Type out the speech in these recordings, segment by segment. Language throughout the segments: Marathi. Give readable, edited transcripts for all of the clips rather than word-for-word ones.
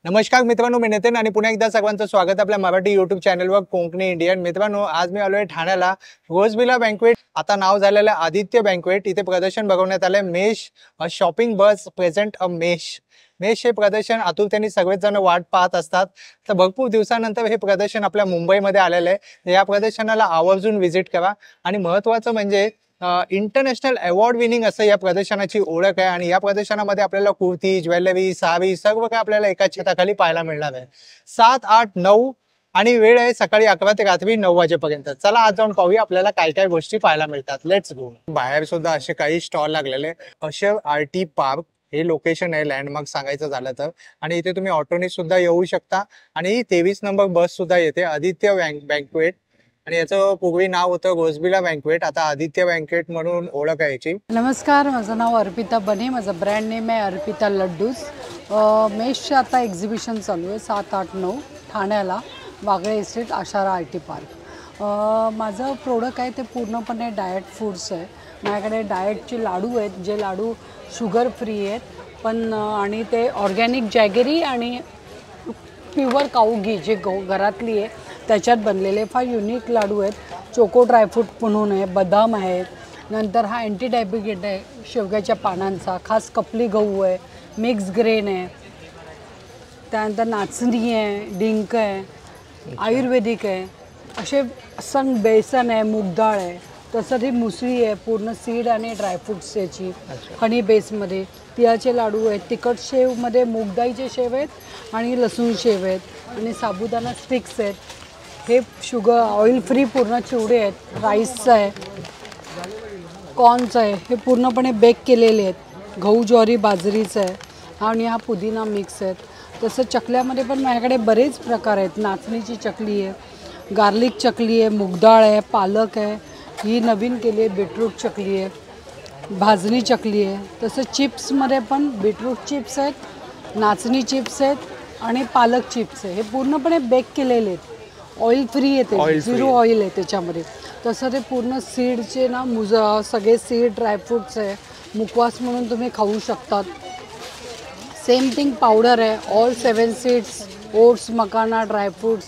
नमस्कार मित्रांनो, मी नितीन आणि पुन्हा एकदा सर्वांचं स्वागत आपल्या मराठी यूट्यूब चॅनलवर कोकणी इंडियन. मित्रांनो, आज मी आलोय ठाण्याला रोजविला बँक्वेट, आता नाव झालेलं आदित्य बँक्वेट. इथे प्रदर्शन भरवण्यात आलंय. मेश शॉपिंग बस प्रेझेंट अ मेश. मेश हे प्रदर्शन आतुरतेने सगळेच जण वाट पाहत असतात. तर भरपूर दिवसानंतर हे प्रदर्शन आपल्या मुंबईमध्ये आलेलं आहे. या प्रदर्शनाला आवर्जून व्हिजिट करा. आणि महत्त्वाचं म्हणजे इंटरनॅशनल अवॉर्ड विनिंग असं या प्रदर्शनाची ओळख आहे. आणि या प्रदर्शनामध्ये आपल्याला कुर्ती, ज्वेलरी, साडी सर्व काही आपल्याला एका छताखाली पाहायला मिळणार आहे. 7, 8, 9 आणि वेळ आहे सकाळी 11 ते रात्री 9 वाजेपर्यंत. चला आज जाऊन पाहूया आपल्याला काय काय गोष्टी पाहायला मिळतात. Let's go. बाहेर सुद्धा असे काही स्टॉल लागलेले. अशर आरटी पार्क हे लोकेशन आहे, लँडमार्क सांगायचं झालं तर. आणि इथे तुम्ही ऑटोने सुद्धा येऊ शकता. आणि 23 नंबर बस सुद्धा येते. आदित्य बँक्वेट आणि याचं पूर्वी नाव होतं रोजविला बँक्वेट, आता आदित्य बँक्वेट म्हणून ओळख आहे याची. नमस्कार, माझं नाव अर्पिता बने. माझं ब्रँड नेम आहे अर्पिता लड्डूज. मेशचं आता एक्झिबिशन चालू आहे 7, 8, 9 ठाण्याला, वागळे इस्टेट, आशारा आय टी पार्क. माझं प्रोडक्ट आहे ते पूर्णपणे डाएट फूड्स आहे. माझ्याकडे डाएटचे लाडू आहेत, जे लाडू शुगर फ्री आहेत पण आणि ते ऑर्गॅनिक जॅगरी आणि प्युअर काऊ घी जे घरातली आहे त्याच्यात बनलेले फार युनिक लाडू आहेत. चोको ड्रायफ्रूट म्हणून आहे, बदाम आहे. नंतर हा अँटी डायबिटिक आहे शेवग्याच्या पानांचा, खास कपली गहू आहे, मिक्स ग्रेन आहे. त्यानंतर नाचणी आहे, डिंक आहे, आयुर्वेदिक आहे. असे संग बेसन आहे, मूग डाळ आहे. तसं ही मुसळी आहे, पूर्ण सीड आणि ड्रायफ्रुट्स याची, हनी बेसमध्ये. तिळाचे लाडू आहेत, तिखट शेवमध्ये मूगडाळीचे शेव आहेत आणि लसूण शेव आहेत. आणि साबुदाणा स्टिक्स आहेत. हे शुगर ऑइल फ्री पूर्ण चिवडे आहेत. राईसचं आहे, कॉर्नचं आहे. हे पूर्णपणे बेक केलेले आहेत. गहू, ज्वारी, बाजरीचं आहे. आणि हा पुदिना मिक्स आहेत. तसं चकल्यामध्ये पण माझ्याकडे बरेच प्रकार आहेत. नाचणीची चकली आहे, गार्लिक चकली आहे, मूगडाळ आहे, पालक आहे. ही नवीन केली आहे बीटरूट चकली आहे, भाजणी चकली आहे. तसं चिप्समध्ये पण बीटरूट चिप्स आहेत, नाचणी चिप्स आहेत आणि पालक चिप्स आहे. हे पूर्णपणे बेक केलेले आहेत. ऑइल फ्री येते, झिरो ऑइल आहे त्याच्यामध्ये. तसं ते पूर्ण सीडचे ना सगळे सीड ड्रायफ्रूट्स आहे. मुखवास म्हणून तुम्ही खाऊ शकतात. सेम थिंग पावडर आहे, ऑल 7 सीड्स, ओट्स, मकाना, ड्रायफ्रूट्स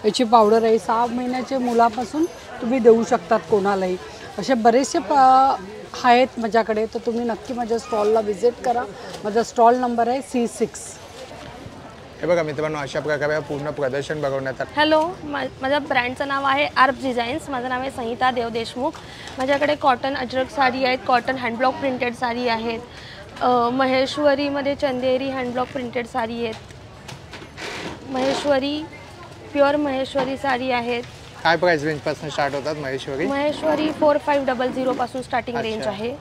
याची पावडर आहे. 6 महिन्याच्या मुलापासून तुम्ही देऊ शकतात कोणालाही. असे बरेचसे आहेत माझ्याकडे. तर तुम्ही नक्की माझ्या स्टॉलला व्हिजिट करा. माझा स्टॉल नंबर आहे C6. हे बघा मित्रांनो, अशा प्रकारे पूर्ण प्रदर्शन बघवण्यात आलं. हॅलो, माझ्या ब्रँडचं नाव आहे आर्प डिझाईन्स. माझं नाव आहे संहिता देव देशमुख. माझ्याकडे कॉटन अजरक साडी आहेत, कॉटन हँडब्लॉक प्रिंटेड साडी आहेत, महेश्वरीमध्ये चंदेरी हँडब्लॉक प्रिंटेड साडी आहेत, महेश्वरी प्युअर महेश्वरी साडी आहेत. काय प्राइस रेंज पासून स्टार्ट होतात महेश्वरी? महेश्वरी 4500 पासून स्टार्टिंग रेंज आहे.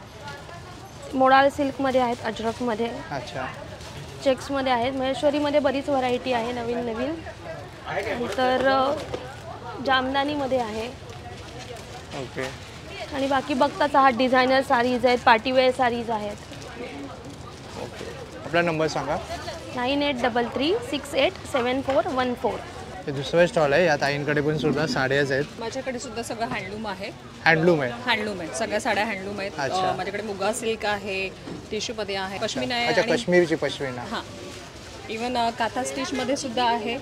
मोडाल सिल्कमध्ये आहेत, अजरकमध्ये, अच्छा, चेक्समध्ये आहेत. महेश्वरीमध्ये बरीच व्हरायटी आहे नवीन नवीन. नंतर जामदानीमध्ये आहे. ओके. आणि बाकी बघताच आहात डिझायनर साडीज आहेत, पार्टीवेअर साडीज आहेत. ओके, आपला नंबर सांगा. 9833687414. हे दुसरं स्टॉल आहे. या ताईंकडे पण सुद्धा साड्याच आहेत. माझ्याकडे सुद्धा सगळं हँडलूम आहे. हँडलूम आहे. हँडलूम आहे, सगळ्या साड्या हँडलूम आहेत. माझ्याकडे मुगा सिल्क आहे, टिश्यूमध्ये आहे, पश्मिना आहे. अच्छा, काश्मीरची पश्मिना. हां, इवन काथा स्टिचमध्ये सुद्धा आहे.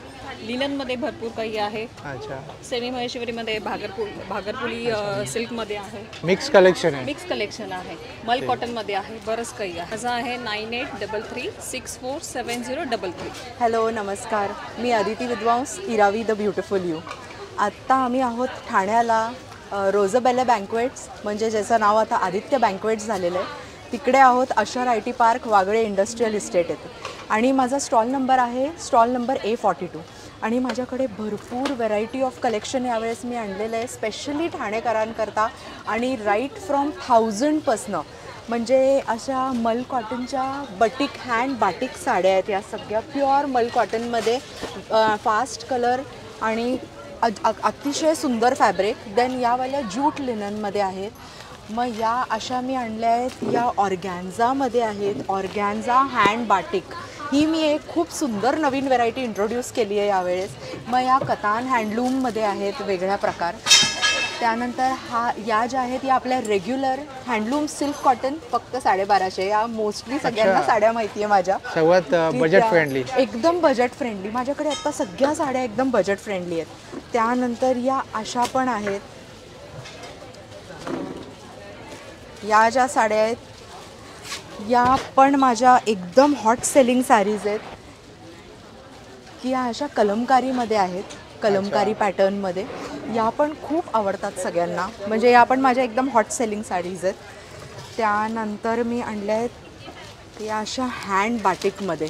लिननमध्ये भरपूर काही आहे. अच्छा, सेमी महेश्वरीमध्ये भागरपुली सिल्कमध्ये आहे. मिक्स कलेक्शन आहे. मिक्स कलेक्शन आहे. मल कॉटनमध्ये आहे. बरंच काही आहे. माझा आहे 9833647033. हॅलो, नमस्कार. मी Aditi Vidwans, इरावी the beautiful you. आत्ता आम्ही आहोत ठाण्याला रोजबेला बँक्वेट्स, म्हणजे ज्याचं नाव आता आदित्य बँक्वेट्स झालेलं आहे. तिकडे आहोत. अशर I T park, Wagle industrial estate येते. आणि माझा स्टॉल नंबर आहे स्टॉल नंबर A42. आणि माझ्याकडे भरपूर व्हरायटी ऑफ कलेक्शन यावेळेस मी आणलेलं आहे, स्पेशली ठाणेकरांकरता. आणि राईट फ्रॉम 1000पासनं, म्हणजे अशा मल कॉटनच्या बटिक हँड बाटिक साड्या आहेत. या सगळ्या प्युअर मल कॉटनमध्ये, फास्ट कलर आणि अतिशय सुंदर फॅब्रिक. देन यावाल्या ज्यूट लिननमध्ये आहेत. मग या अशा मी आणल्या आहेत. या ऑर्गॅन्झामध्ये आहेत, ऑर्गॅन्झा हँड बाटिक. ही मी एक खूप सुंदर नवीन व्हरायटी इंट्रोड्यूस केली आहे यावेळेस. मग या कतान हँडलूममध्ये आहेत वेगळ्या प्रकार. त्यानंतर या ज्या आहेत या आपल्या रेग्युलर हँडलूम सिल्क कॉटन, फक्त 1250. या मोस्टली सगळ्यांना साड्या माहिती आहे माझ्या, सर्वात बजेट फ्रेंडली, एकदम बजेट फ्रेंडली. माझ्याकडे आता सगळ्या साड्या एकदम बजेट फ्रेंडली आहेत. त्यानंतर या अशा पण आहेत. या ज्या साड्या आहेत या पण माझ्या एकदम हॉट सेलिंग साडीज आहेत, की या अशा कलमकारीमध्ये आहेत, कलमकारी पॅटर्नमध्ये. या पण खूप आवडतात सगळ्यांना, म्हणजे या पण माझ्या एकदम हॉट सेलिंग साडीज आहेत. त्यानंतर मी आणल्या आहेत या अशा हँड बाटिकमध्ये.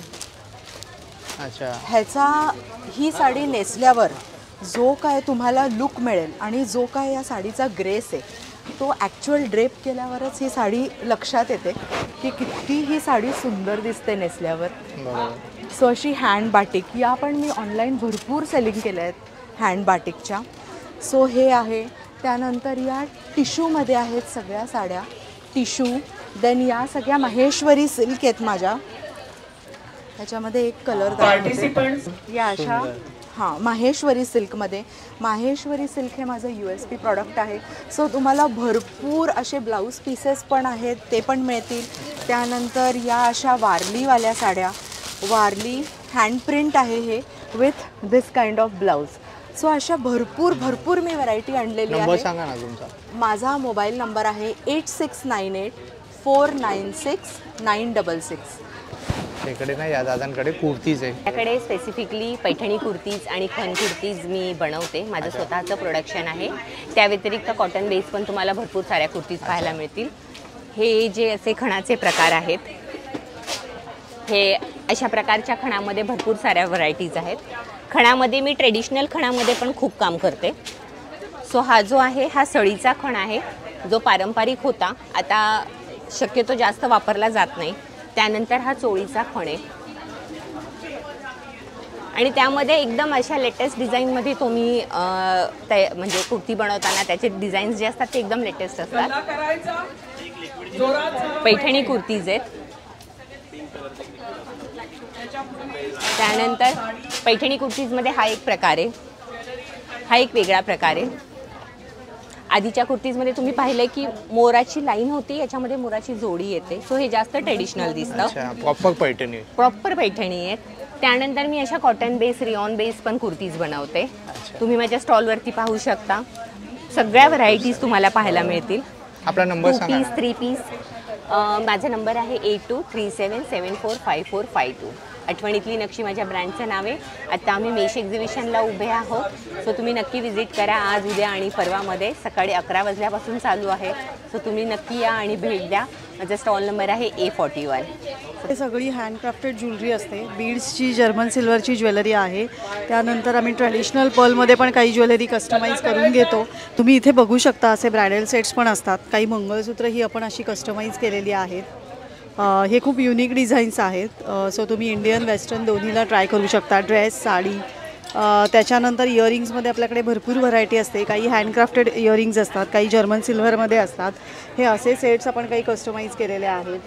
अच्छा, ही साडी नेसल्यावर जो काय तुम्हाला लुक मिळेल आणि जो काय या साडीचा ग्रेस आहे तो ॲक्च्युअल ड्रेप केल्यावरच ही साडी लक्षात येते की किती ही साडी सुंदर दिसते नेसल्यावर. सो अशी हँड बाटिक या पण मी ऑनलाईन भरपूर सेलिंग केल्या आहेत हँड बाटिकच्या. सो हे आहे. त्यानंतर या टिश्यूमध्ये आहेत सगळ्या साड्या, टिश्यू. देन या सगळ्या माहेश्वरी सिल्क आहेत माझ्या, त्याच्यामध्ये एक कलर दाखवते या अशा. माहेश्वरी सिल्कमध्ये. माहेश्वरी सिल्क हे माझं USP प्रॉडक्ट आहे. सो तुम्हाला भरपूर असे ब्लाऊज पीसेस पण आहेत, ते पण मिळतील. त्यानंतर या अशा वारलीवाल्या साड्या, वारली हँडप्रिंट आहे हे with this kind of blouse. So अशा भरपूर मी व्हरायटी आणलेली आहे. सांगा ना तुमचा. माझा मोबाईल नंबर आहे 8698496966. इकडे नाही, या दादांकडे कुर्तीज आहे. त्याकडे स्पेसिफिकली पैठणी कुर्तीज आणि खण कुर्तीज मी बनवते. माझं स्वतःचं प्रोडक्शन आहे. त्या व्यतिरिक्त कॉटन बेस पण तुम्हाला भरपूर साऱ्या कुर्तीज पाहायला मिळतील. हे जे असे खणाचे प्रकार आहेत, हे अशा प्रकारच्या खणामध्ये भरपूर साऱ्या व्हरायटीज आहेत. खणामध्ये मी ट्रेडिशनल खणामध्ये पण खूप काम करते. सो हा जो आहे हा सळीचा खण आहे, जो पारंपरिक होता, आता शक्यतो जास्त वापरला जात नाही. त्यानंतर हा चोळीचा खण आहे आणि त्यामध्ये एकदम अशा लेटेस्ट डिझाईनमध्ये तुम्ही म्हणजे कुर्ती बनवताना त्याचे डिझाईन्स जे असतात ते एकदम लेटेस्ट असतात. पैठणी कुर्तीज आहेत. त्यानंतर पैठणी कुर्तीजमध्ये हा एक प्रकार आहे, हा एक वेगळा प्रकार आहे. आधीच्या कुर्तीजमध्ये तुम्ही पाहिलं की मोराची लाईन होती, याच्यामध्ये मोराची जोडी येते. सो हे जास्त ट्रेडिशनल दिसतं. प्रॉपर पैठणी, प्रॉपर पैठणी आहेत. त्यानंतर मी अशा कॉटन बेस, रिऑन बेस पण कुर्तीज बनवते. तुम्ही माझ्या स्टॉलवरती पाहू शकता. सगळ्या व्हरायटीज तुम्हाला पाहायला मिळतील. आपला नंबर सांगा. 2 पीस 3 पीस. माझा नंबर आहे 8237745452. आठवणीतली नक्षी माझ्या ब्रँडचं नाव आहे. आता आम्ही मेश एक्झिबिशनला उभे आहोत. सो तुम्ही नक्की विजिट करा. आज, उद्या आणि परवामध्ये सकाळी 11 वाजल्यापासून चालू आहे. सो तुम्ही नक्की या आणि भेट द्या. माझा स्टॉल नंबर आहे A41. हे सगळी हँडक्राफ्टेड ज्वेलरी असते. बीड्सची, जर्मन सिल्वरची ज्वेलरी आहे. त्यानंतर आम्ही ट्रेडिशनल पर्लमध्ये पण काही ज्वेलरी कस्टमाइज करून घेतो. तुम्ही इथे बघू शकता असे ब्रायडल सेट्स पण असतात. काही मंगळसूत्रही आपण अशी कस्टमाइज केलेली आहेत. हे खूप युनिक डिझाईन्स आहेत. सो तुम्ही इंडियन वेस्टर्न दोन्हीला ट्राय करू शकता. ड्रेस, साडी. त्याच्यानंतर इयरिंग्समध्ये आपल्याकडे भरपूर व्हरायटी असते. काही हँडक्राफ्टेड इयरिंग्स असतात, काही जर्मन सिल्वरमध्ये असतात. हे असे सेट्स आपण काही कस्टमाइज केलेले आहेत.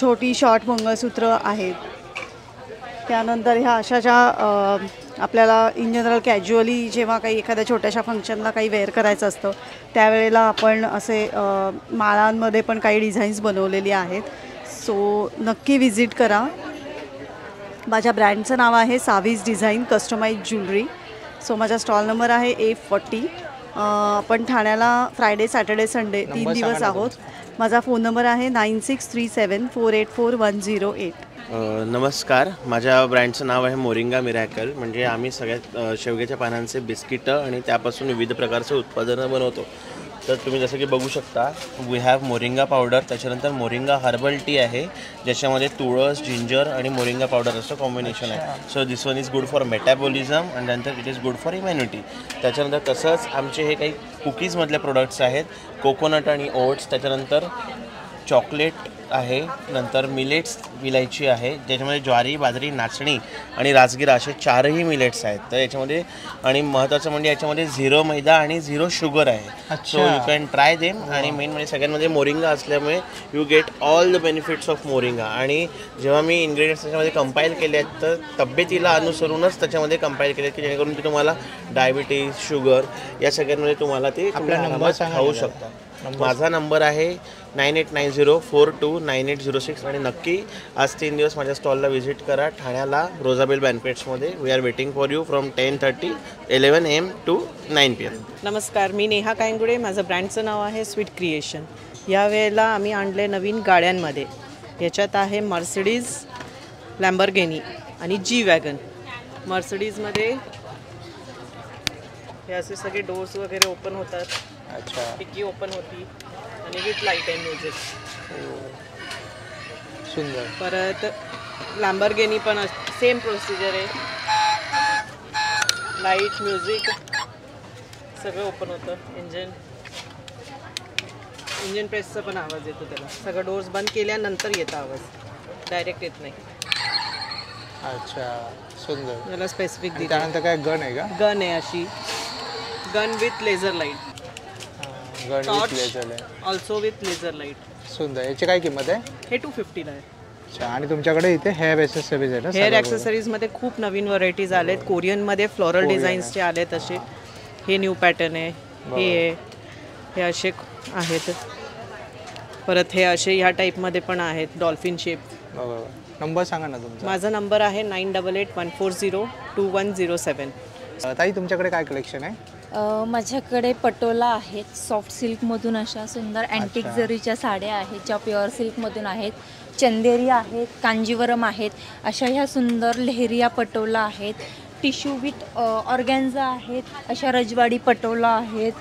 छोटी शॉर्ट मंगळसूत्र आहेत. त्यानंतर ह्या अशा ज्या आपल्याला इन जनरल कॅज्युअली जेव्हा काही एखाद्या छोट्याशा फंक्शनला काही वेअर करायचं असतं त्यावेळेला आपण असे माळांमध्ये पण काही डिझाईन्स बनवलेली आहेत. सो नक्की विजिट करा. माझ्या ब्रँडचं नाव आहे सावीज डिझाईन कस्टमाइज ज्वेलरी. सो माझा स्टॉल नंबर आहे A40. आपण ठाण्याला फ्रायडे, सॅटर्डे, संडे 3 दिवस आहोत. माझा फोन नंबर आहे 9637484108. नमस्कार, माझ्या ब्रँडचं नाव आहे मोरिंगा मिरॅकल. म्हणजे आम्ही सगळ्यात शेवग्याच्या पानांचे बिस्किटं आणि त्यापासून विविध प्रकारचे उत्पादनं बनवतो. तर तुम्ही जसं की बघू शकता, वी हॅव मोरिंगा पावडर. त्याच्यानंतर मोरिंगा हर्बल टी आहे, ज्याच्यामध्ये तुळस, जिंजर आणि मोरिंगा पावडर असं कॉम्बिनेशन आहे. So this one is good for metabolism आणि नंतर it is good for immunity. त्याच्यानंतर तसंच आमचे हे काही कुकीजमधले प्रोडक्ट्स आहेत, कोकोनट आणि ओट्स. त्याच्यानंतर चॉकलेट आहे, नंतर मिलेट्स विलायची आहे, ज्याच्यामध्ये ज्वारी, बाजरी, नाचणी आणि राजगिरा असे 4ही मिलेट्स आहेत. तर याच्यामध्ये आणि महत्त्वाचं म्हणजे याच्यामध्ये 0 मैदा आणि 0 शुगर आहे. So you can try them. आणि मेन म्हणजे सगळ्यांमध्ये मोरिंगा असल्यामुळे you get all the benefits of moringa. आणि जेव्हा मी इन्ग्रेडियंट्स त्याच्यामध्ये कंपाईल केले आहेत तर तब्येतीला अनुसरूनच त्याच्यामध्ये कंपाईल केले की जेणेकरून ते तुम्हाला डायबिटीज, शुगर या सगळ्यांमध्ये तुम्हाला ते खाऊ शकता. माझा नंबर आहे 9890429806. आणि नक्की आज 3 दिवस माझ्या स्टॉलला व्हिजिट करा ठाण्याला रोझाबेल बँक्वेट्समध्ये. We are waiting for you from 10:30 11 AM to 9 PM. नमस्कार, मी नेहा कायंगुडे. माझं ब्रँडचं नाव आहे स्वीट क्रिएशन. यावेळेला आम्ही आणले नवीन गाड्यांमध्ये. याच्यात आहे मर्सिडीज, लॅम्बोर्गिनी आणि जी वॅगन. मर्सिडीजमध्ये हे असे सगळे डोर्स वगैरे ओपन होतात. अच्छा, डिक्की ओपन होती आणि विथ लाईट अँड म्युझिक. सुंदर. परत लॅम्बोर्गिनी पण सेम प्रोसिजर आहे. लाईट, म्युझिक सगळं ओपन होतं. इंजिन प्रेसचा पण आवाज येतो त्याला. सगळं डोर्स बंद केल्यानंतर येतं आवाज, डायरेक्ट येत नाही. अच्छा, सुंदर. याला स्पेसिफिक दिली. त्यानंतर काय गन आहे का? गन आहे अशी, gun with laser light. Gun with laser आहे. Also with laser light. सुंदर. याची काय किंमत आहे? हे 250 ला आहे. अच्छा. आणि तुमच्याकडे इथे हेअर ॲक्सेसरीज आहे ना? हेअर ॲक्सेसरीजमध्ये खूप नवीन व्हरायटीज आलेत. कोरियनमध्ये फ्लोरल डिझाईन्सचे आलेत असे. हे न्यू पॅटर्न आहे. हे असे आहेत. परत हे असे ह्या टाईपमध्ये पण आहेत, डॉल्फिन शेप. बरोबर. नंबर सांगा ना तुमचा. माझा नंबर आहे 9881402107. ताई, तुमच्याकडे काय कलेक्शन आहे? माझ्याकडे पटोला आहेत, सॉफ्ट सिल्कमधून अशा सुंदर अँटिक जरीच्या साड्या आहेत ज्या प्युअर सिल्कमधून आहेत. चंदेरी आहेत, कांजीवरम आहेत. अशा ह्या सुंदर लेहरिया पटोला आहेत. टिश्यू विथ ऑर्गॅन्झा आहेत. अशा रजवाडी पटोला आहेत.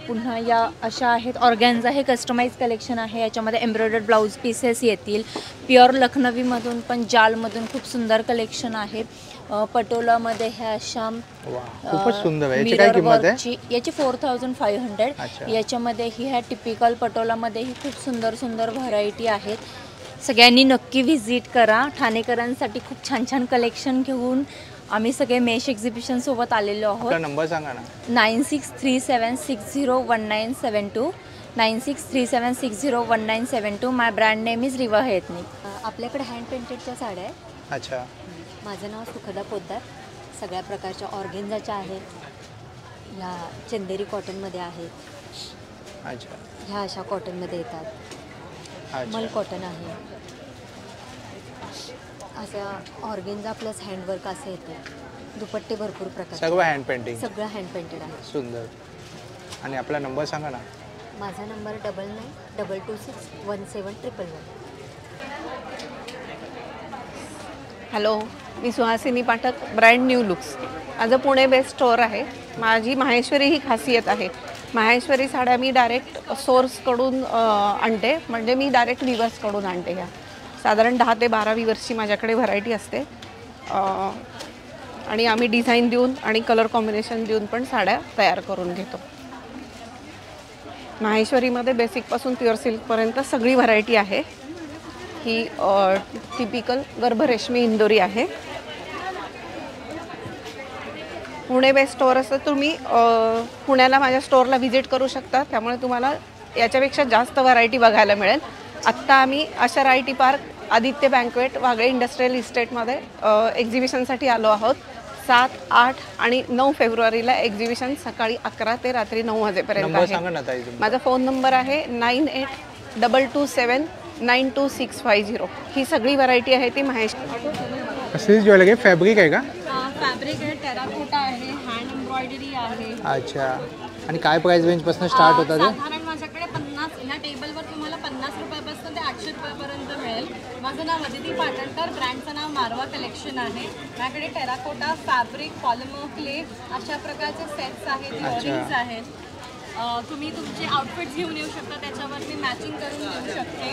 पुन्हा या अशा आहेत ऑर्गॅन्झा. हे कस्टमाइज कलेक्शन आहे. याच्यामध्ये एम्ब्रॉयडर्ड ब्लाऊज पीसेस येतील. प्युअर लखनवीमधून पण जालमधून खूप सुंदर कलेक्शन आहे. पटोलामध्ये ह्या अशा खूपच सुंदर आहे. याची काय किंमत आहे? याची 4500. याच्यामध्ये ही ह्या टिपिकल पटोलामध्ये ही खूप सुंदर सुंदर व्हरायटी आहेत. सगळ्यांनी नक्की व्हिजिट करा. ठाणेकरांसाठी खूप छान छान कलेक्शन घेऊन आम्ही सगळे मेश एक्झिबिशन सोबत आलेलो आहोत. नंबर सांगा ना. 9637601972. 9637601972. माय ब्रँड नेम इज रिवा हेथनिक. आपल्याकडे हँड पेंटेडच्या साड्या आहेत. अच्छा. माझं नाव सुखदा पोद्दार. सगळ्या प्रकारच्या ऑर्गेन्झाच्या आहेत. ह्या चंदेरी कॉटनमध्ये आहेत. अच्छा. ह्या अशा कॉटनमध्ये येतात. मल कॉटन आहे. अशा ऑर्गेन्झा प्लस हँडवर्क असं येतं. दुपट्टे भरपूर प्रकार. सगळं हँड पेंटिंग. सगळं हँड पेंटेड आहे. सुंदर. आणि आपला नंबर सांगा ना. माझा नंबर 9922617111. हॅलो, मी Suhasini Pathak, brand new looks. माझं पुणे बेस्ट स्टोअर आहे. माझी माहेश्वरी ही खासियत आहे. माहेश्वरी साड्या मी डायरेक्ट सोर्सकडून आणते. म्हणजे मी डायरेक्ट विवर्सकडून आणते. ह्या साधारण 10 ते 12 विवर्सची माझ्याकडे व्हरायटी असते. आणि आम्ही डिझाईन देऊन आणि कलर कॉम्बिनेशन देऊन पण साड्या तयार करून घेतो. माहेश्वरीमध्ये बेसिकपासून प्युअर सिल्कपर्यंत सगळी व्हरायटी आहे. ही टिपिकल गर्भरेशमी इंदोरी आहे. पुणे बेस्ट स्टोअर असतं. तुम्ही पुण्याला माझ्या स्टोअरला व्हिजिट करू शकता. त्यामुळे तुम्हाला याच्यापेक्षा जास्त व्हरायटी बघायला मिळेल. आत्ता आम्ही Asha IT. Park, Aditya banquet, Wagle industrial इस्टेटमध्ये एक्झिबिशनसाठी आलो आहोत. 7, 8 आणि 9 फेब्रुवारीला एक्झिबिशन सकाळी 11 ते रात्री 9 वाजेपर्यंत आहे. माझा फोन नंबर आहे 9822792650. ही सगळी व्हरायटी आहे ती कसली ज्वेलरी? फॅब्रिक आहे का? फॅब्रिक आहे, टेराकोटा आहे, हँड एम्ब्रॉयडरी आहे. अच्छा. आणि काय प्राइस रेंजपासून स्टार्ट होतात? साधारण माझ्याकडे 50 ह्या टेबलवर तुम्हाला 50 रुपयापासून ते 800 रुपयापर्यंत मिळेल. माझं नाव अदिती पाटणकर. ब्रँडचं नाव मारवा कलेक्शन आहे. माझ्याकडे टेराकोटा, फॅब्रिक, पॉलिमर, क्ले अशा प्रकारचे सेट्स आहेत. इयरिंग्स आहेत. तुम्ही तुमचे आउटफिट्स घेऊन येऊ शकता. त्याच्यावर मी मॅचिंग करून देऊ शकते.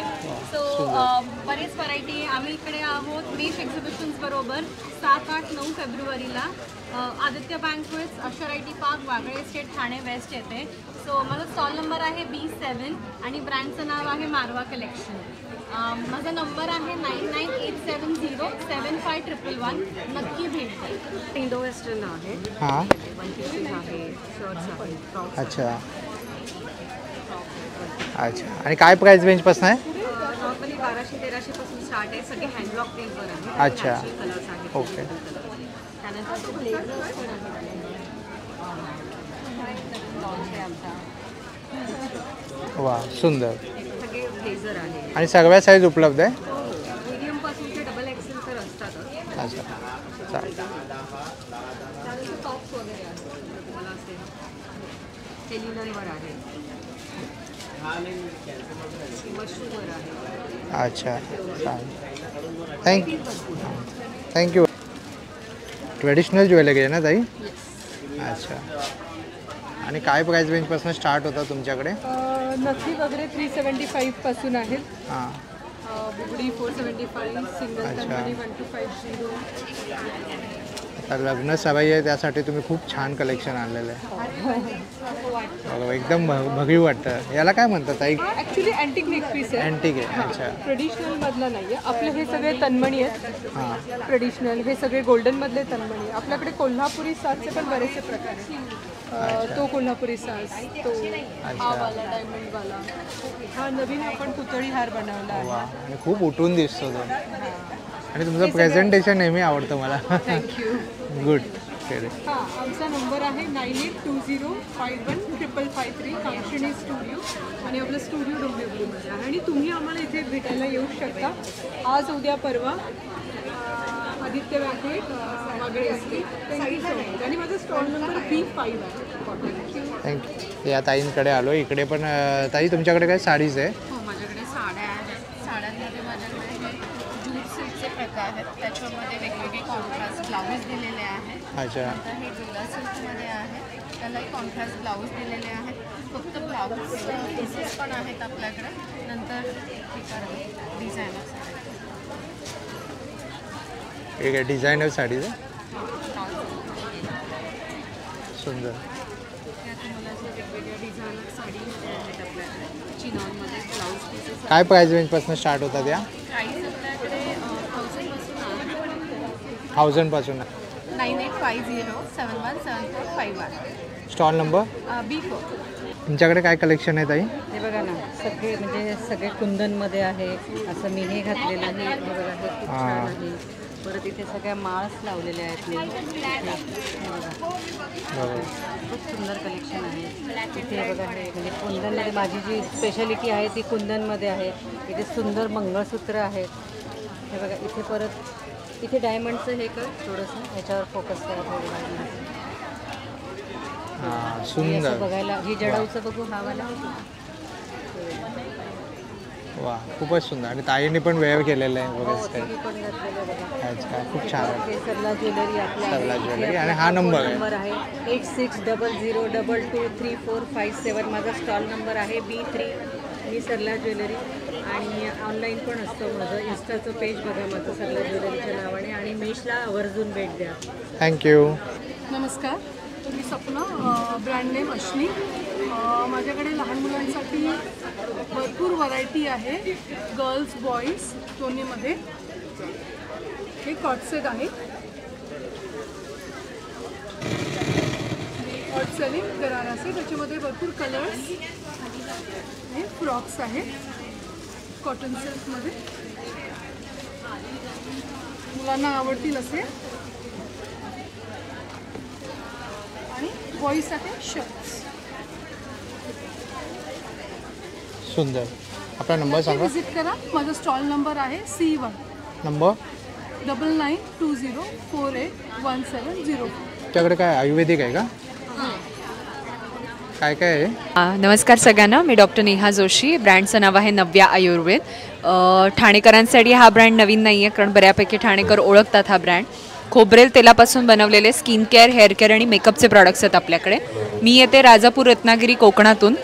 सो बरीच व्हरायटी. आम्ही इकडे आहोत मेश एक्झिबिशन्स बरोबर 7, 8, 9 फेब्रुवारीला. Aditya banquets, Asha IT. Park, Wagle estate, Thane west येते. सो माझा स्टॉल नंबर आहे B7 आणि ब्रँडचं नाव आहे मारवा कलेक्शन. माझा नंबर आहे 9987075111. नक्की भेट द्या. इंडो वेस्टर्न आहे, हां, वन पीसेस आहे, शर्ट्स आहे, फ्रॉक्स अच्छा अच्छा. आणि काय प्राइस रेंजपासून आहे? नॉर्मली 1200-1300 पासून स्टार्ट आहे. सगळे हँडब्लॉक प्रिंटवर आहे. अच्छा. कलर्स आहेत. ओके. त्यानंतर तो ब्लेझर्स पण आहे. लॉन्च आहे आमचा. वा, सुंदर. सगळे ब्लेझर आहे. आणि सगळ्या साईज उपलब्ध आहे? मीडियम पासून ते डबल एक्सेल तर असतातच. अच्छा, चालेल. त्यानंतर टॉप्स वगैरे आहेत. तुम्हाला असे टेलिननवर आहे किंवा शूवर आहे. अच्छा, चालेल. थँक्यू. ट्रेडिशनल ज्वेलरी आहे ना ताई? अच्छा. आणि काय प्राइस रेंजपासून स्टार्ट होता तुमच्याकडे? नथी वगैरे 375 पासून आहेत. हां, बुगडी 475, सिंगल अच्छा. तन्मणी 1250. आता लग्न सराई आहे त्यासाठी तुम्ही खूप छान कलेक्शन आणलेलं आहे. बघा, एकदम भगीव वाटतं. याला काय म्हणतात ताई? ॲक्च्युली अँटिक नेक पीस आहे. अँटिक आहे. अच्छा. ट्रेडिशनल मधलं नाही आहे. आपले हे सगळे तन्मणी आहेत. हां, ट्रेडिशनल हे सगळे गोल्डन मधले तन्मणी. आपल्याकडे कोल्हापुरी साजचे पण बरेचसे प्रकार आहेत. तो कोल्हापुरी साज, तो हा वाला डायमंडवाला. हा नवीन आपण पुतळी हार बनवला आहे. वा, आणि खूप उठून दिसतो तो. आणि तुमचं प्रेझेंटेशन नेहमी आवडतं मला. थँक्यू. गुड. हां, आमचा नंबर आहे 9820515553, कांक्षिणी स्टुडिओ. आणि आपलं स्टुडिओ डोंबिवलीमध्ये आहे. आणि तुम्ही आम्हाला इथे भेटायला येऊ शकता आज, उद्या, परवा. आदित्य बँकवेट, वागळे एस्टेट, आणि माझा स्टॉल नंबर B5 आहे. थँक्यू. या ताईंकडे आलो. इकडे पण ताई तुमच्याकडे काय साडीज आहे? हो, माझ्याकडे साड्या आहेत. साड्यांमध्ये माझ्याकडे हे जूट सिल्कचे प्रकार आहेत. त्याच्यामध्ये वेगवेगळे कॉन्ट्रास्ट ब्लाऊज दिलेले आहेत. अच्छा. नंतर हे झुला सिल्कमध्ये आहे. त्यालाही कॉन्ट्रास्ट ब्लाऊज दिलेले आहेत. फक्त ब्लाऊज पीसेस पण आहेत आपल्याकडे. नंतर डिझायनर ठीक आहे, डिझायनर साडीज आहे. सुंदर. काय प्राइस रेंजपासून स्टार्ट होतात या? 1000 पासून. 9850717451. Stall number? B4. तुमच्याकडे काय कलेक्शन आहे ताई? हे बघा ना, सगळे म्हणजे सगळे कुंदनमध्ये आहे. असं मी हे घातलेलं आहे. हे बघा, हे खूप छान आहे. परत इथे सगळ्या माळस लावलेल्या आहेत मी. खूप सुंदर कलेक्शन आहे. इथे बघा, हे म्हणजे कुंदनमध्ये माझी जी स्पेशालिटी आहे ती कुंदनमध्ये आहे. इथे सुंदर मंगळसूत्र आहेत. हे बघा, इथे परत इथे डायमंडचं हे कर थोडंसं, ह्याच्यावर फोकस करा थोडं. सुंदर बघायला. ही जडाऊचं बघू, हा वाला. वा, खूपच सुंदर. आणि ताईने पण वेळ केलेला आहे बघा. अच्छा, खूप छान आहे. सरला ज्वेलरी आपल्या सरला ज्वेलरी. आणि हा नंबर आहे 8600023457. माझा स्टॉल नंबर आहे B3. मी सरला ज्वेलरी. आणि ऑनलाईन पण असतं माझं. इन्स्टाचं पेज बघा माझं सरला ज्वेलरीच्या नावाने. आणि मेशला आवर्जून भेट द्या. थँक्यू. नमस्कार, मी सपना, ब्रँड नेम अश्नी. माझ्याकडे लहान मुलांसाठी भरपूर व्हरायटी आहे. गर्ल्स बॉईज दोन्हीमध्ये. हे कॉटसेट आहे. हॉट सेलिंग गरारा सेट. त्याच्यामध्ये भरपूर कलर्स. हे फ्रॉक्स आहे कॉटन सिल्कमध्ये. मुलांना आवडतील असे. आणि बॉईजसाठी शर्ट्स. सुंदर. आपला नंबर सांगा. विजिट करा. माझा स्टॉल नंबर आहे C1. नंबर 9920481704. तुमच्याकडे काय आयुर्वेदिक आहे का? काय काय आहे? नमस्कार सगळ्यांना, मी डॉक्टर नेहा जोशी. ब्रँडचं नाव आहे नव्या आयुर्वेद. ठाणेकरांसाठी हा ब्रँड नवीन नाही आहे, कारण बऱ्यापैकी ठाणेकर ओळखतात हा ब्रँड. खोबरेल तेलापासून बनवलेले स्किन केअर, हेअर केअर आणि मेकअपचे प्रॉडक्ट्स आहेत आपल्याकडे. मी येते राजापूर, रत्नागिरी, कोकणातून.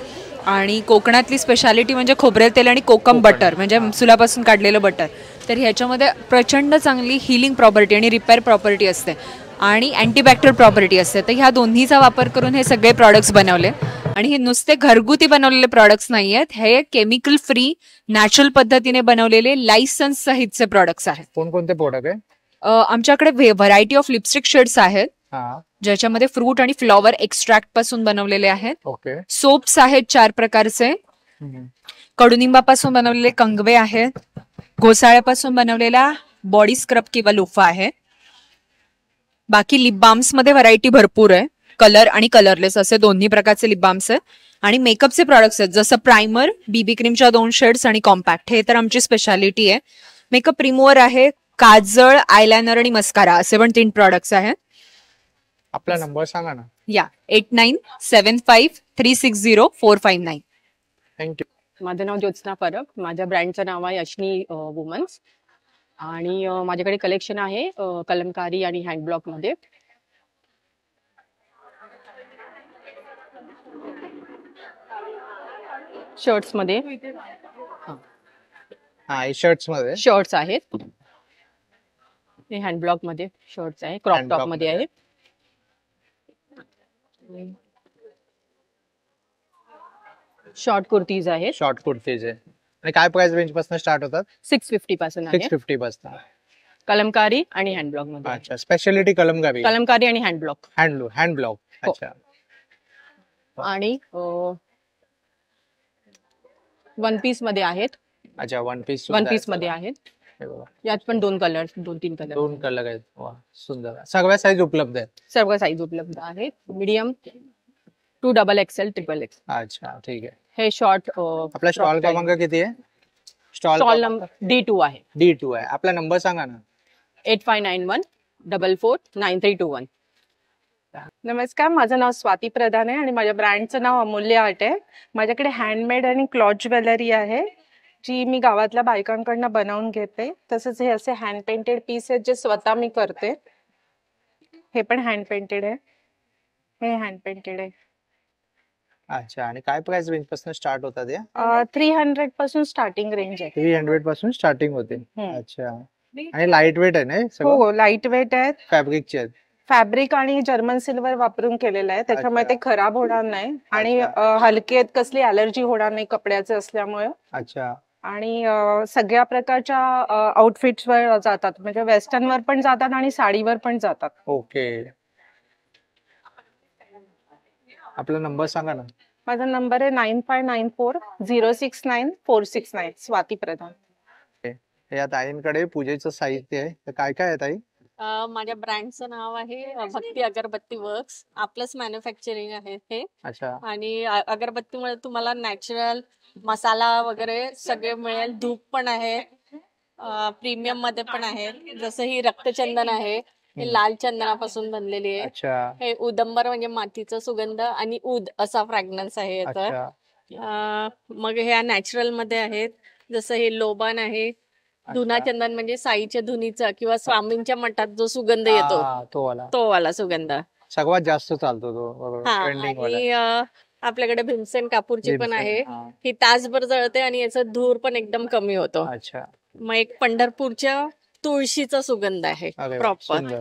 आणि कोकणातली स्पेशालिटी म्हणजे खोबरेल तेल आणि कोकम बटर, म्हणजे सुलापासून काढलेलं बटर. तर ह्याच्यामध्ये प्रचंड चांगली हिलिंग प्रॉपर्टी आणि रिपेअर प्रॉपर्टी असते आणि अँटीबॅक्टेरियल प्रॉपर्टी असते. तर ह्या दोन्हीचा वापर करून हे सगळे प्रॉडक्ट्स बनवले. आणि हे नुसते घरगुती बनवलेले प्रॉडक्ट्स नाही आहेत, हे केमिकल फ्री नॅचरल पद्धतीने बनवलेले लायसन्स सहितचे प्रॉडक्ट्स आहेत. कोणकोणते प्रोडक्ट आहे? आमच्याकडे व्हरायटी ऑफ लिपस्टिक शेड्स आहेत हा. ज्याच्यामध्ये फ्रूट आणि फ्लॉवर एक्स्ट्रॅक्ट पासून बनवलेले आहेत. ओके. सोप्स आहेत 4 प्रकारचे. कडुनिंबापासून बनवलेले कंगवे आहेत. घोसाळ्यापासून बनवलेला बॉडी स्क्रब किंवा लोफा आहे. बाकी लिप बाम्स मध्ये व्हरायटी भरपूर आहे, कलर आणि कलरलेस असे दोन्ही प्रकारचे लिप बाम्स आहेत. आणि मेकअपचे प्रॉडक्ट्स आहेत जसं प्रायमर, बीबी क्रीमच्या 2 शेड्स आणि कॉम्पॅक्ट, हे तर आमची स्पेशालिटी आहे. मेकअप रिमूव्हर आहे, काजळ, आयलायनर आणि मस्कारा असे पण 3 प्रॉडक्ट्स आहेत. आपला नंबर सांगा ना. या 8975360459. थँक्यू. माझं नाव ज्योत्सना परब. माझ्या ब्रँडचं नाव आहे अश्नी वुमन्स आणि माझ्याकडे कलेक्शन आहे कलमकारी आणि हँडब्लॉकमध्ये. शर्ट्समध्ये शर्ट्स मध्ये शर्ट्स आहेत. हे हँडब्लॉक मध्ये शर्ट्स आहे, क्रॉप टॉप मध्ये आहे. शॉर्ट कुर्तीज आहेत. शॉर्ट कुर्तीज आहे. आणि काय प्राइस रेंज पासून स्टार्ट होतात? 650 पासून आहे. 650 पासून. कलमकारी आणि हँडब्लॉक मध्ये. अच्छा. स्पेशालिटी कलमकारी आणि हँडब्लॉक. हँडब्लॉक. अच्छा. आणि वन पीस मध्ये आहेत. अच्छा. वन पीस मध्ये आहेत. यात पण 2 3 कलर. 2 कलर आहेत. वा, सुंदर. सगळ्या साईज उपलब्ध आहेत. सर्व साईज उपलब्ध आहेत. Medium to XXL, XXL. अच्छा, ठीक आहे. हे शॉर्ट. आपला स्टॉल क्रमांक किती आहे? स्टॉल नंबर D2 आहे. D2 आहे. आपला नंबर सांगा ना. 8591449321. नमस्कार, माझं नाव स्वाती प्रधान आहे आणि माझ्या ब्रँडचं नाव अमूल्य आर्ट आहे. माझ्याकडे हँडमेड आणि क्लॉथ ज्वेलरी आहे जी मी गावातल्या बायकांकडनं बनवून घेते. तसंच हे असे हँड पेंटेड पीस आहेत जे स्वतः मी करते. हे पण हँड पेंटेड आहे. हे हँड पेंटेड आहे. अच्छा. आणि काय प्राइस रेंज पासून स्टार्ट होतात या? 300 पासून स्टार्टिंग रेंज आहे. 300 पासून स्टार्टिंग होते. अच्छा. आणि लाईट वेट आहे ना सगळं? हो, लाईट वेट आहेत. फॅब्रिकचे आहेत. फॅब्रिक आणि जर्मन सिल्वर वापरून केलेलं आहे, त्याच्यामुळे ते खराब होणार नाही आणि हलके आहेत, कसली ॲलर्जी होणार नाही कपड्याचे असल्यामुळे. अच्छा. आणि सगळ्या प्रकारच्या आउटफिट्सवर जातात, म्हणजे वेस्टर्नवर पण जातात आणि साडीवर पण जातात. ओके. आपला नंबर सांगा ना. माझा नंबर आहे 9594069469. स्वाती प्रधान. या ताईंकडे पूजेचं साहित्य आहे, तर काय काय आहे ताई? माझ्या ब्रँडचं नाव आहे भक्ती अगरबत्ती वर्क्स. आपलंच मॅन्युफॅक्चरिंग आहे हे. अच्छा. आणि अगरबत्तीमुळे तुम्हाला नॅचरल मसाला वगैरे सगळे मिळेल. धूप पण आहे, प्रीमियम मध्ये पण आहे. जसं ही रक्तचंदन आहे, हे लाल चंदनापासून बनलेली आहे. अच्छा. हे उदंबर म्हणजे मातीचा सुगंध आणि उद असा फ्रॅग्रन्स आहे याचा. मग ह्या नॅचरल मध्ये आहेत, जसं हे लोबान आहे. धुना चंदन म्हणजे साईच्या धुनीचा किंवा स्वामींच्या मठात जो सुगंध येतो तो वाला सुगंध सर्वात जास्त चालतो तो. आणि आपल्याकडे भीमसेन कापूरची पण आहे. ही तासभर जळते आणि याचा धूर पण एकदम कमी होतो. अच्छा. मग एक पंढरपूरच्या तुळशीचा सुगंध आहे प्रॉपर.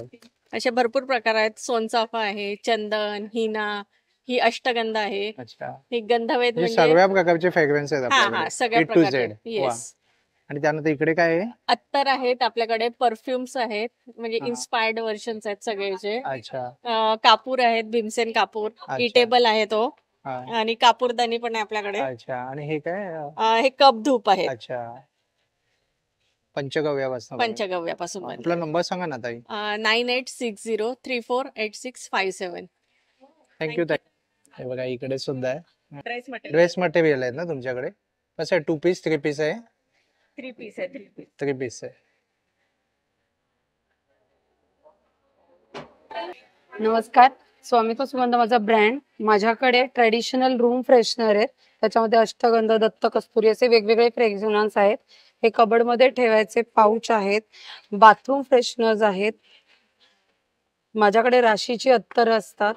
असे भरपूर प्रकार आहेत. सोनचाफा आहे, चंदन, हिना, ही अष्टगंध आहे. ही गंधवेद म्हणजे सगळ्या प्रकारचे फ्रेग्रन्स आहेत आपल्याकडे. सगळ्या प्रकारचे. येस. आणि त्यानंतर इकडे काय आहे? अत्तर आहेत आपल्याकडे, परफ्युम्स आहेत, म्हणजे इन्स्पायर्ड वर्जन्स आहेत सगळेचे. अच्छा. कापूर आहेत, भीमसेन कापूर. इटेबल आहे तो. आणि कापूरदानी पण आहे आपल्याकडे. अच्छा. आणि हे काय? हे कप धूप आहे. अच्छा. पंचगव्यापासून. आपला नंबर सांगा ना ताई. 9860348657. थँक्यू ताई. हे बघा इकडे सुद्धा आहे. ड्रेस मटेरियल आहेत ना तुमच्याकडे? कसं आहे? 2 पीस 3 पीस आहे? 3 पीस आहे. 3 पीस आहे. नमस्कार, स्वामित्व सुगंध माझा ब्रँड. माझ्याकडे ट्रेडिशनल रूम फ्रेशनर आहेत, त्याच्यामध्ये अष्टगंध, दत्त कस्तुरी असे वेगवेगळे फ्रेग्रन्स आहेत. हे कबडमध्ये ठेवायचे पाऊच आहेत. बाथरूम फ्रेशनर्स आहेत. माझ्याकडे राशीची अत्तर असतात.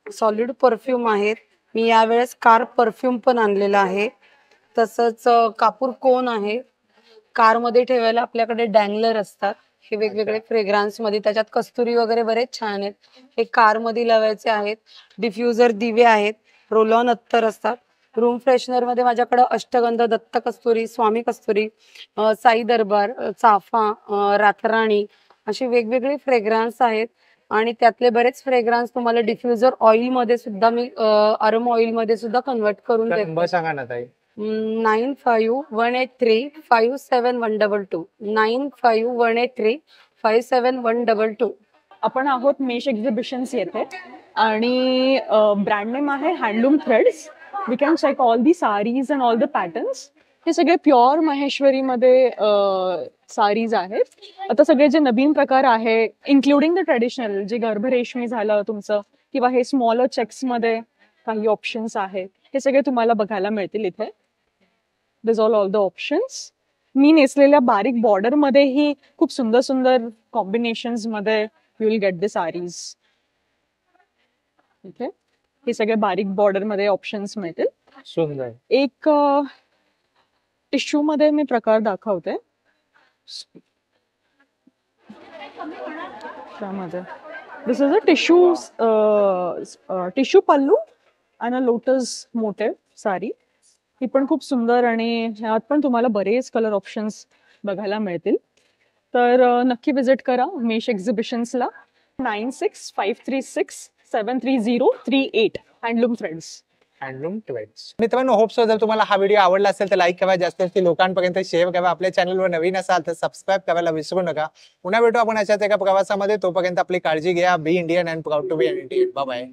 सॉलिड परफ्यूम आहेत. मी यावेळेस कार परफ्यूम पण आणलेला आहे. तसंच कापूर कोन आहे. कारमध्ये ठेवायला आपल्याकडे डँगलर असतात, हे वेगवेगळे फ्रेग्रन्स मध्ये. त्याच्यात कस्तुरी वगैरे बरेच छान आहेत. हे कारमध्ये लावायचे आहेत. डिफ्युजर दिवे आहेत. रोल ऑन अत्तर असतात. रूम फ्रेशनरमध्ये माझ्याकडं अष्टगंध, दत्त कस्तुरी, स्वामी कस्तुरी, साई दरबार, चाफा, रातराणी असे वेगवेगळे फ्रेग्रन्स आहेत. आणि त्यातले बरेच फ्रेग्रन्स तुम्हाला डिफ्युजर ऑइलमध्ये सुद्धा मी अरोमा ऑइलमध्ये सुद्धा कन्वर्ट करून देते. नंबर सांगा ना ताई. 9518357122 9518357122. आपण आहोत मेश एक्झिबिशन्स येथे आणि ब्रँड नेम आहे handloom threads. We can check all the saris and all the patterns. हे सगळे प्युअर महेश्वरीमध्ये सारीज आहेत. आता सगळे जे नवीन प्रकार आहे इन्क्लुडिंग द ट्रेडिशनल जे गर्भरेशमी झालं तुमचं किंवा हे स्मॉलर चेक्समध्ये काही ऑप्शन्स आहेत हे सगळे तुम्हाला बघायला मिळतील इथे. This all the options. मी नेसलेल्या बारीक बॉर्डरमध्येही खूप सुंदर सुंदर कॉम्बिनेशन्समध्ये you will get the saris. Okay, हे सगळे बारीक बॉर्डरमध्ये ऑप्शन्स मिळतील. सुंदर. एक टिश्यू मध्ये मी प्रकार दाखवते. त्यामध्ये दिस इज अ टिश्यू पल्लू आणि लोटस मोटिव्ह साडी. ही पण खूप सुंदर आणि ह्यात पण तुम्हाला बरेच कलर ऑप्शन्स बघायला मिळतील. तर नक्की विजिट करा मेश एक्झिबिशन्सला. 9653673038 हँडलूम थ्रेड्स. Handloom threads. मित्रांनो, होप सो जर तुम्हाला हा व्हिडिओ आवडला असेल तर लाईक करा, जास्तीत जास्त लोकांपर्यंत शेअर करा. आपल्या चॅनलवर नवीन असाल तर सबस्क्राईब करायला विसरू नका. पुन्हा भेटू आपण अशाच एका प्रवासामध्ये. तोपर्यंत आपली काळजी घ्या. Be Indian and proud to be Indian. Bye bye.